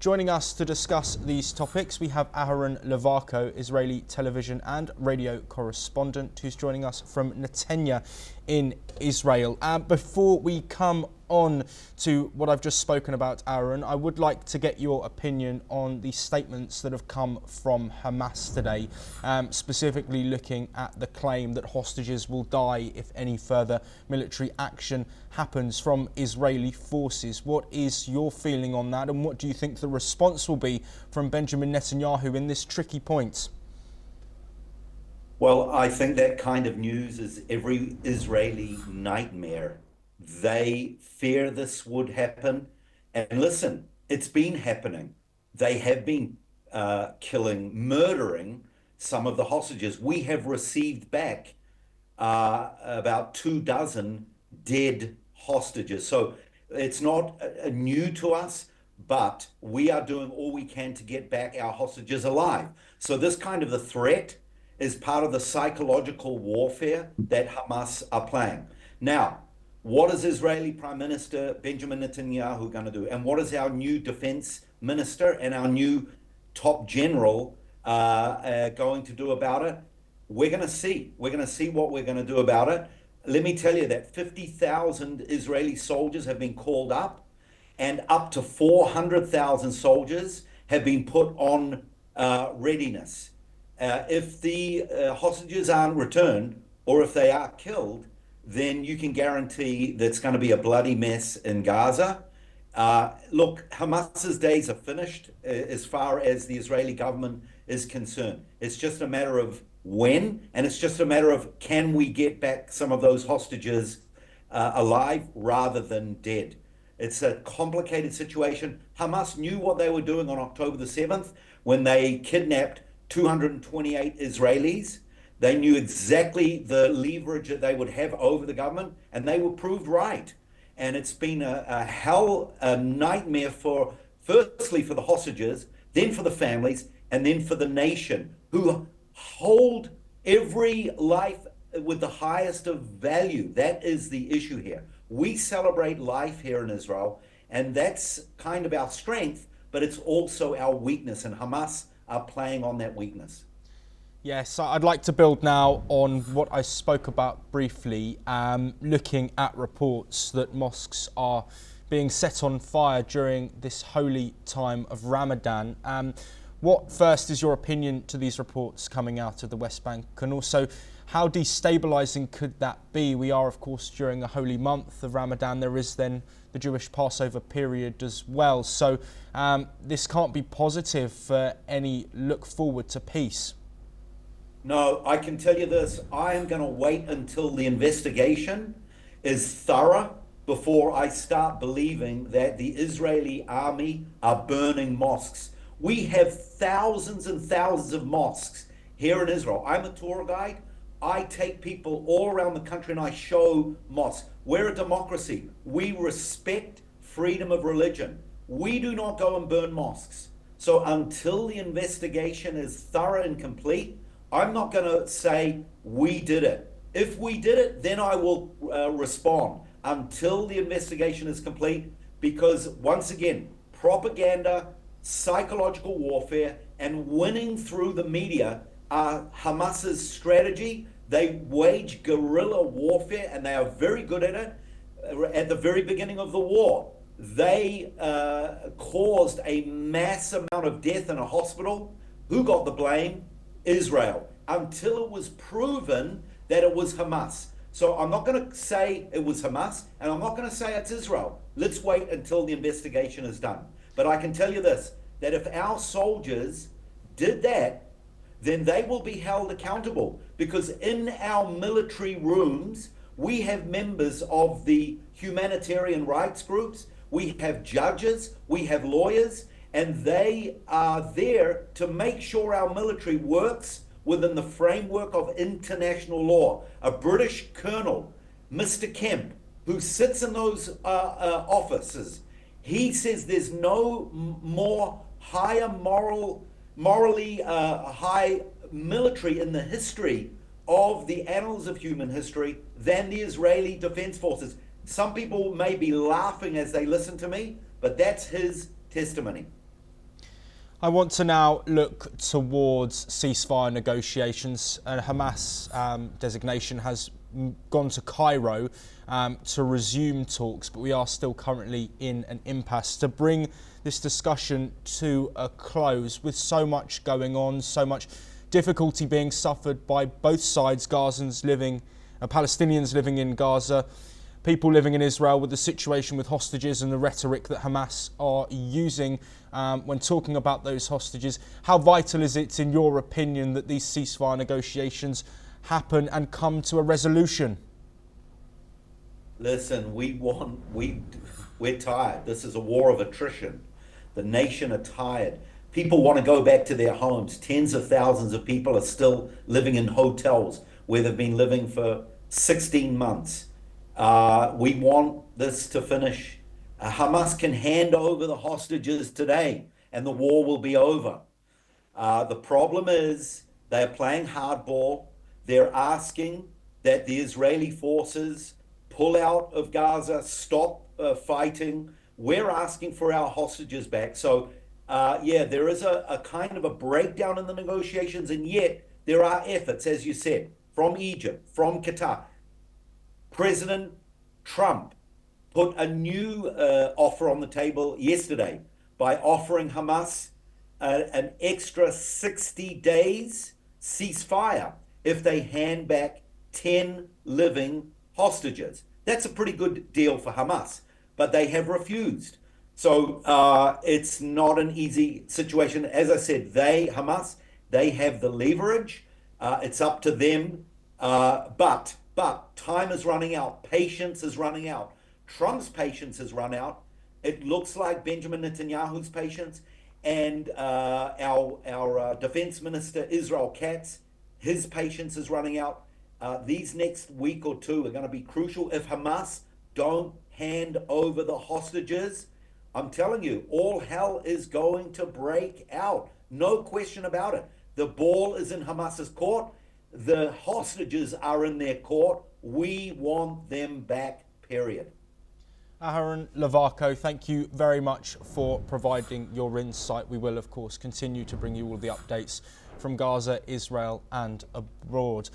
Joining us to discuss these topics, we have Aharon Levarko, Israeli television and radio correspondent, who's joining us from Netanya in Israel. Before we come on to what I've just spoken about, Aharon, I would like to get your opinion on the statements that have come from Hamas today, specifically looking at the claim that hostages will die if any further military action happens from Israeli forces. What is your feeling on that, and what do you think the response will be from Benjamin Netanyahu in this tricky point? Well, I think that kind of news is every Israeli nightmare. They fear this would happen. And listen, it's been happening. They have been killing, murdering some of the hostages. We have received back about 24 dead hostages. So it's not new to us, but we are doing all we can to get back our hostages alive. So this kind of a threat is part of the psychological warfare that Hamas are playing. Now, what is Israeli Prime Minister Benjamin Netanyahu going to do? And what is our new defense minister and our new top general going to do about it? We're going to see. We're going to see what we're going to do about it. Let me tell you that 50,000 Israeli soldiers have been called up, and up to 400,000 soldiers have been put on readiness. If the hostages aren't returned, or if they are killed, then you can guarantee that's going to be a bloody mess in Gaza. Look, Hamas's days are finished as far as the Israeli government is concerned. It's just a matter of when, and it's just a matter of can we get back some of those hostages alive rather than dead. It's a complicated situation. Hamas knew what they were doing on October the 7th when they kidnapped 228 Israelis. They knew exactly the leverage that they would have over the government, and they were proved right. And it's been a nightmare for, firstly, for the hostages, then for the families, and then for the nation, who hold every life with the highest of value. That is the issue here. We celebrate life here in Israel, and that's kind of our strength, but it's also our weakness, and Hamas are playing on that weakness. Yes, I'd like to build now on what I spoke about briefly, looking at reports that mosques are being set on fire during this holy time of Ramadan. What first is your opinion to these reports coming out of the West Bank, and also how destabilising could that be? We are, of course, during a holy month of Ramadan. There is then the Jewish Passover period as well. So this can't be positive for any look forward to peace. No, I can tell you this. I am going to wait until the investigation is thorough before I start believing that the Israeli army are burning mosques. We have thousands and thousands of mosques here in Israel. I'm a tour guide. I take people all around the country and I show mosques. We're a democracy. We respect freedom of religion. We do not go and burn mosques. So until the investigation is thorough and complete, I'm not going to say we did it. If we did it, then I will respond until the investigation is complete, because once again, propaganda, psychological warfare, and winning through the media are Hamas's strategy. They wage guerrilla warfare, and they are very good at it. At the very beginning of the war, they caused a mass amount of death in a hospital. Who got the blame? Israel, until it was proven that it was Hamas. So I'm not going to say it was Hamas, and I'm not going to say it's Israel. Let's wait until the investigation is done. But I can tell you this, that if our soldiers did that, then they will be held accountable, because in our military rooms, we have members of the humanitarian rights groups, we have judges, we have lawyers, and they are there to make sure our military works within the framework of international law. A British colonel, Mr. Kemp, who sits in those offices, he says there's no more higher morally high military in the history of the annals of human history than the Israeli Defense Forces. Some people may be laughing as they listen to me, but that's his testimony. I want to now look towards ceasefire negotiations. Hamas designation has gone to Cairo to resume talks, but we are still currently in an impasse. To bring this discussion to a close, with so much going on, so much difficulty being suffered by both sides, Gazans living, Palestinians living in Gaza, people living in Israel, with the situation with hostages and the rhetoric that Hamas are using when talking about those hostages. How vital is it, in your opinion, that these ceasefire negotiations happen and come to a resolution? Listen, we're tired. This is a war of attrition. The nation are tired. People want to go back to their homes. Tens of thousands of people are still living in hotels where they've been living for 16 months. We want this to finish. Hamas can hand over the hostages today and the war will be over. The problem is they're playing hardball. They're asking that the Israeli forces pull out of Gaza, stop fighting. We're asking for our hostages back. So, there is a kind of a breakdown in the negotiations, and yet there are efforts, as you said, from Egypt, from Qatar. President Trump put a new offer on the table yesterday by offering Hamas an extra 60 days ceasefire if they hand back 10 living hostages. That's a pretty good deal for Hamas, but they have refused. So it's not an easy situation. As I said, Hamas, they have the leverage. It's up to them. But time is running out. Patience is running out. Trump's patience has run out. It looks like Benjamin Netanyahu's patience, and our defense minister, Israel Katz, his patience is running out. These next week or two are going to be crucial. If Hamas don't hand over the hostages, I'm telling you, all hell is going to break out. No question about it. The ball is in Hamas's court. The hostages are in their court. We want them back, period. Aharon Levarko, thank you very much for providing your insight. We will, of course, continue to bring you all the updates from Gaza, Israel and abroad.